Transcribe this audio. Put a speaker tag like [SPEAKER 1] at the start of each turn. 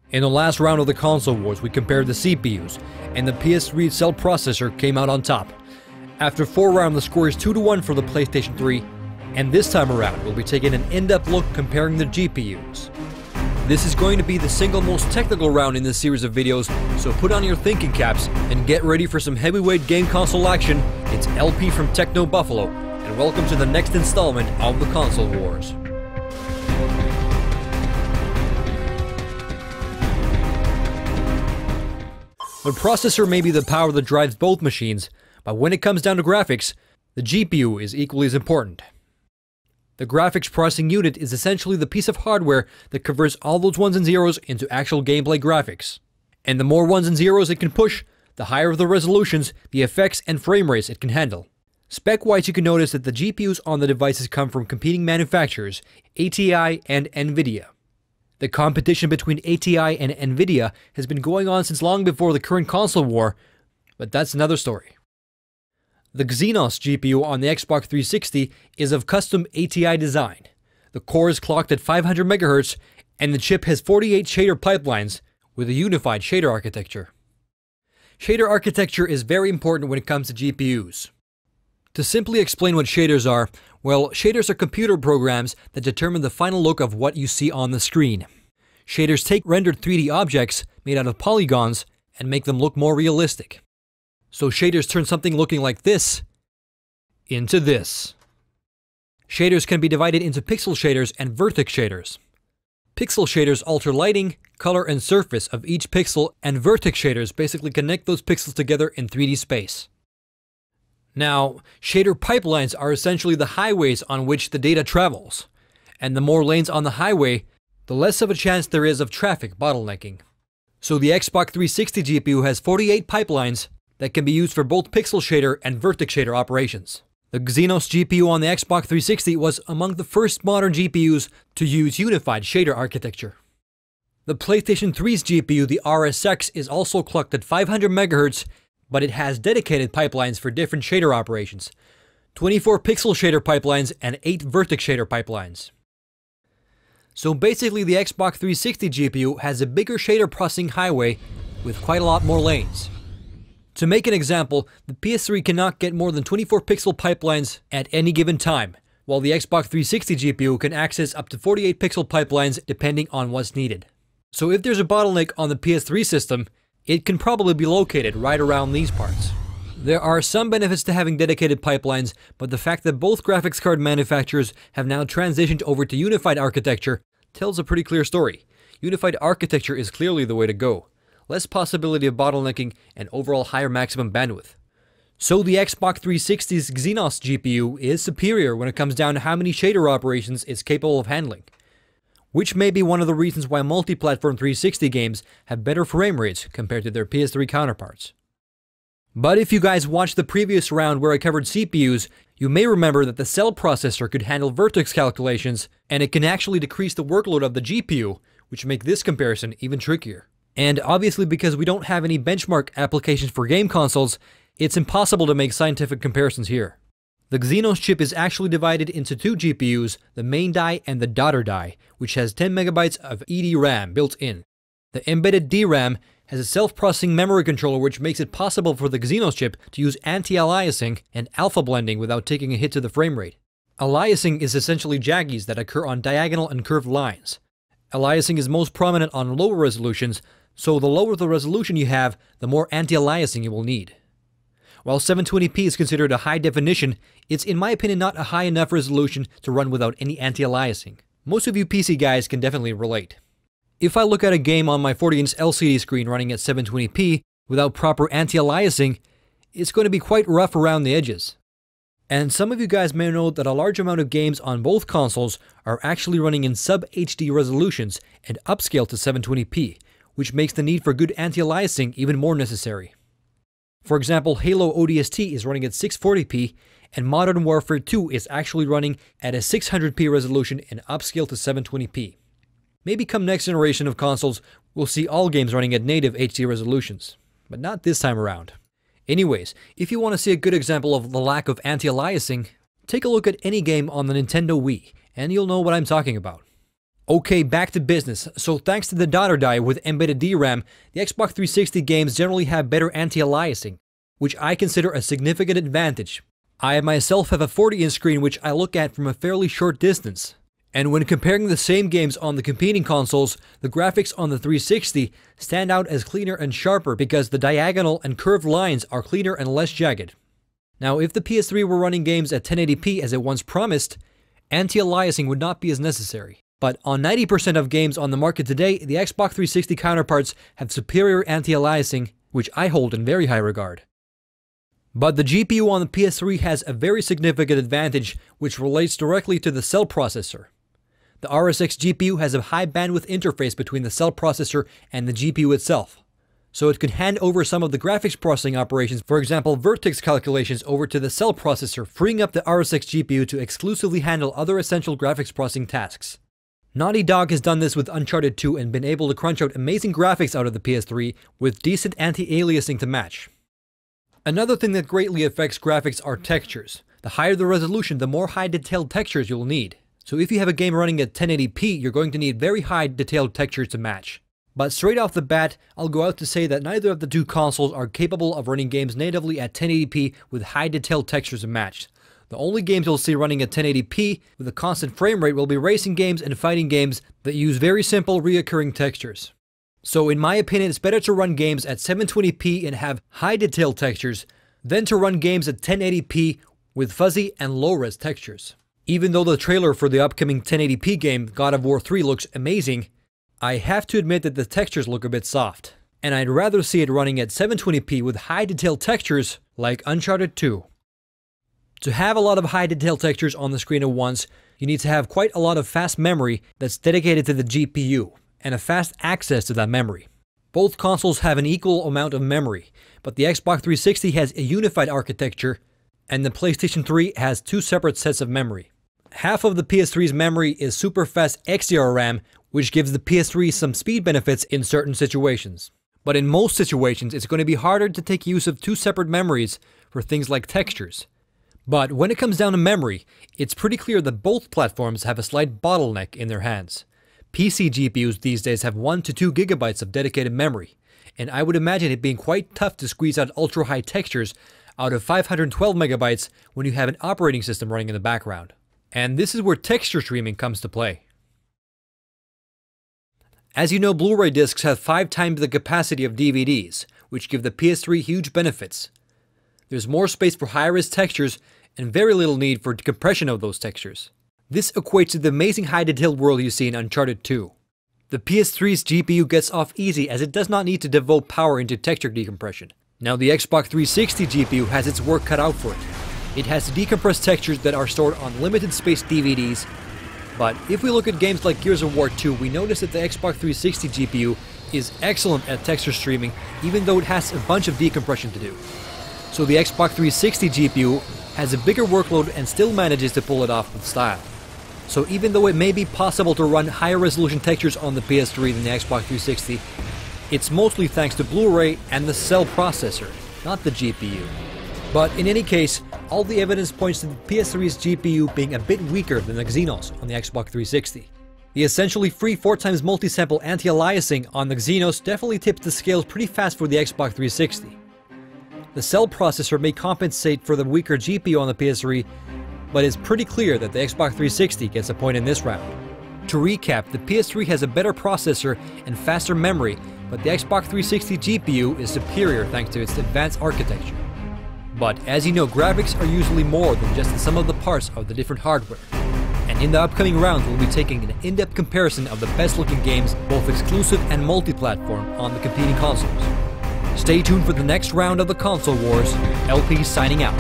[SPEAKER 1] In the last round of the console wars, we compared the CPUs, and the PS3 cell processor came out on top. After 4 rounds, the score is 2-1 for the PlayStation 3, and this time around, we'll be taking an in-depth look comparing the GPUs. This is going to be the single most technical round in this series of videos, so put on your thinking caps and get ready for some heavyweight game console action. It's LP from Techno Buffalo, and welcome to the next installment of the Console Wars. The processor may be the power that drives both machines, but when it comes down to graphics, the GPU is equally as important. The graphics processing unit is essentially the piece of hardware that converts all those ones and zeros into actual gameplay graphics. And the more ones and zeros it can push, the higher the resolutions, the effects, and frame rates it can handle. Spec-wise, you can notice that the GPUs on the devices come from competing manufacturers, ATI and Nvidia. The competition between ATI and Nvidia has been going on since long before the current console war, but that's another story. The Exynos GPU on the Xbox 360 is of custom ATI design. The core is clocked at 500 MHz, and the chip has 48 shader pipelines with a unified shader architecture. Shader architecture is very important when it comes to GPUs. To simply explain what shaders are, well, shaders are computer programs that determine the final look of what you see on the screen. Shaders take rendered 3D objects made out of polygons and make them look more realistic. So shaders turn something looking like this into this. Shaders can be divided into pixel shaders and vertex shaders. Pixel shaders alter lighting, color, and surface of each pixel, and vertex shaders basically connect those pixels together in 3D space. Now, shader pipelines are essentially the highways on which the data travels, and the more lanes on the highway, the less of a chance there is of traffic bottlenecking. So the Xbox 360 GPU has 48 pipelines that can be used for both pixel shader and vertex shader operations. The Exynos GPU on the Xbox 360 was among the first modern GPUs to use unified shader architecture. The PlayStation 3's GPU, the RSX, is also clocked at 500 MHz, but it has dedicated pipelines for different shader operations. 24 pixel shader pipelines and 8 vertex shader pipelines. So basically the Xbox 360 GPU has a bigger shader processing highway with quite a lot more lanes. To make an example, the PS3 cannot get more than 24 pixel pipelines at any given time, while the Xbox 360 GPU can access up to 48 pixel pipelines depending on what's needed. So if there's a bottleneck on the PS3 system, it can probably be located right around these parts. There are some benefits to having dedicated pipelines, but the fact that both graphics card manufacturers have now transitioned over to unified architecture tells a pretty clear story. Unified architecture is clearly the way to go. Less possibility of bottlenecking and overall higher maximum bandwidth. So the Xbox 360's Exynos GPU is superior when it comes down to how many shader operations it's capable of handling, which may be one of the reasons why multi-platform 360 games have better frame rates compared to their PS3 counterparts. But if you guys watched the previous round where I covered CPUs, you may remember that the cell processor could handle vertex calculations, and it can actually decrease the workload of the GPU, which make this comparison even trickier. And obviously, because we don't have any benchmark applications for game consoles, it's impossible to make scientific comparisons here. The Exynos chip is actually divided into 2 GPUs, the main die and the daughter die, which has 10 MB of EDRAM built in. The embedded DRAM has a self-processing memory controller which makes it possible for the Exynos chip to use anti-aliasing and alpha blending without taking a hit to the frame rate. Aliasing is essentially jaggies that occur on diagonal and curved lines. Aliasing is most prominent on lower resolutions, so the lower the resolution you have, the more anti-aliasing you will need. While 720p is considered a high definition, it's in my opinion not a high enough resolution to run without any anti-aliasing. Most of you PC guys can definitely relate. If I look at a game on my 40-inch LCD screen running at 720p without proper anti-aliasing, it's going to be quite rough around the edges. And some of you guys may know that a large amount of games on both consoles are actually running in sub-HD resolutions and upscale to 720p, which makes the need for good anti-aliasing even more necessary. For example, Halo ODST is running at 640p, and Modern Warfare 2 is actually running at a 600p resolution and upscale to 720p. Maybe come next generation of consoles, we'll see all games running at native HD resolutions, but not this time around. Anyways, if you want to see a good example of the lack of anti-aliasing, take a look at any game on the Nintendo Wii, and you'll know what I'm talking about. Okay, back to business. So thanks to the daughter die with embedded DRAM, the Xbox 360 games generally have better anti-aliasing, which I consider a significant advantage. I myself have a 40-inch screen which I look at from a fairly short distance. And when comparing the same games on the competing consoles, the graphics on the 360 stand out as cleaner and sharper because the diagonal and curved lines are cleaner and less jagged. Now, if the PS3 were running games at 1080p as it once promised, anti-aliasing would not be as necessary. But on 90% of games on the market today, the Xbox 360 counterparts have superior anti-aliasing, which I hold in very high regard. But the GPU on the PS3 has a very significant advantage, which relates directly to the cell processor. The RSX GPU has a high bandwidth interface between the cell processor and the GPU itself, so it can hand over some of the graphics processing operations, for example vertex calculations, over to the cell processor, freeing up the RSX GPU to exclusively handle other essential graphics processing tasks. Naughty Dog has done this with Uncharted 2 and been able to crunch out amazing graphics out of the PS3 with decent anti-aliasing to match. Another thing that greatly affects graphics are textures. The higher the resolution, the more high detailed textures you'll need. So if you have a game running at 1080p, you're going to need very high detailed textures to match. But straight off the bat, I'll go out to say that neither of the two consoles are capable of running games natively at 1080p with high detailed textures to match. The only games you'll see running at 1080p with a constant frame rate will be racing games and fighting games that use very simple reoccurring textures. So in my opinion, it's better to run games at 720p and have high detailed textures than to run games at 1080p with fuzzy and low-res textures. Even though the trailer for the upcoming 1080p game God of War 3 looks amazing, I have to admit that the textures look a bit soft. And I'd rather see it running at 720p with high detailed textures like Uncharted 2. To have a lot of high detail textures on the screen at once, you need to have quite a lot of fast memory that's dedicated to the GPU, and a fast access to that memory. Both consoles have an equal amount of memory, but the Xbox 360 has a unified architecture, and the PlayStation 3 has two separate sets of memory. Half of the PS3's memory is super fast XDR RAM, which gives the PS3 some speed benefits in certain situations. But in most situations, it's going to be harder to take use of two separate memories for things like textures. But when it comes down to memory, it's pretty clear that both platforms have a slight bottleneck in their hands. PC GPUs these days have 1 to 2 gigabytes of dedicated memory, and I would imagine it being quite tough to squeeze out ultra-high textures out of 512 megabytes when you have an operating system running in the background. And this is where texture streaming comes to play. As you know, Blu-ray discs have 5 times the capacity of DVDs, which give the PS3 huge benefits. There's more space for high-res textures and very little need for compression of those textures. This equates to the amazing high-detailed world you see in Uncharted 2. The PS3's GPU gets off easy as it does not need to devote power into texture decompression. Now the Xbox 360 GPU has its work cut out for it. It has decompressed textures that are stored on limited space DVDs, but if we look at games like Gears of War 2, we notice that the Xbox 360 GPU is excellent at texture streaming, even though it has a bunch of decompression to do. So the Xbox 360 GPU has a bigger workload and still manages to pull it off with style. So even though it may be possible to run higher resolution textures on the PS3 than the Xbox 360, it's mostly thanks to Blu-ray and the cell processor, not the GPU. But in any case, all the evidence points to the PS3's GPU being a bit weaker than the Xenos on the Xbox 360. The essentially free 4x multi-sample anti-aliasing on the Xenos definitely tips the scales pretty fast for the Xbox 360. The cell processor may compensate for the weaker GPU on the PS3, but it's pretty clear that the Xbox 360 gets a point in this round. To recap, the PS3 has a better processor and faster memory, but the Xbox 360 GPU is superior thanks to its advanced architecture. But as you know, graphics are usually more than just the sum of the parts of the different hardware. And in the upcoming rounds, we'll be taking an in-depth comparison of the best looking games, both exclusive and multi-platform, on the competing consoles. Stay tuned for the next round of the Console Wars. LP signing out.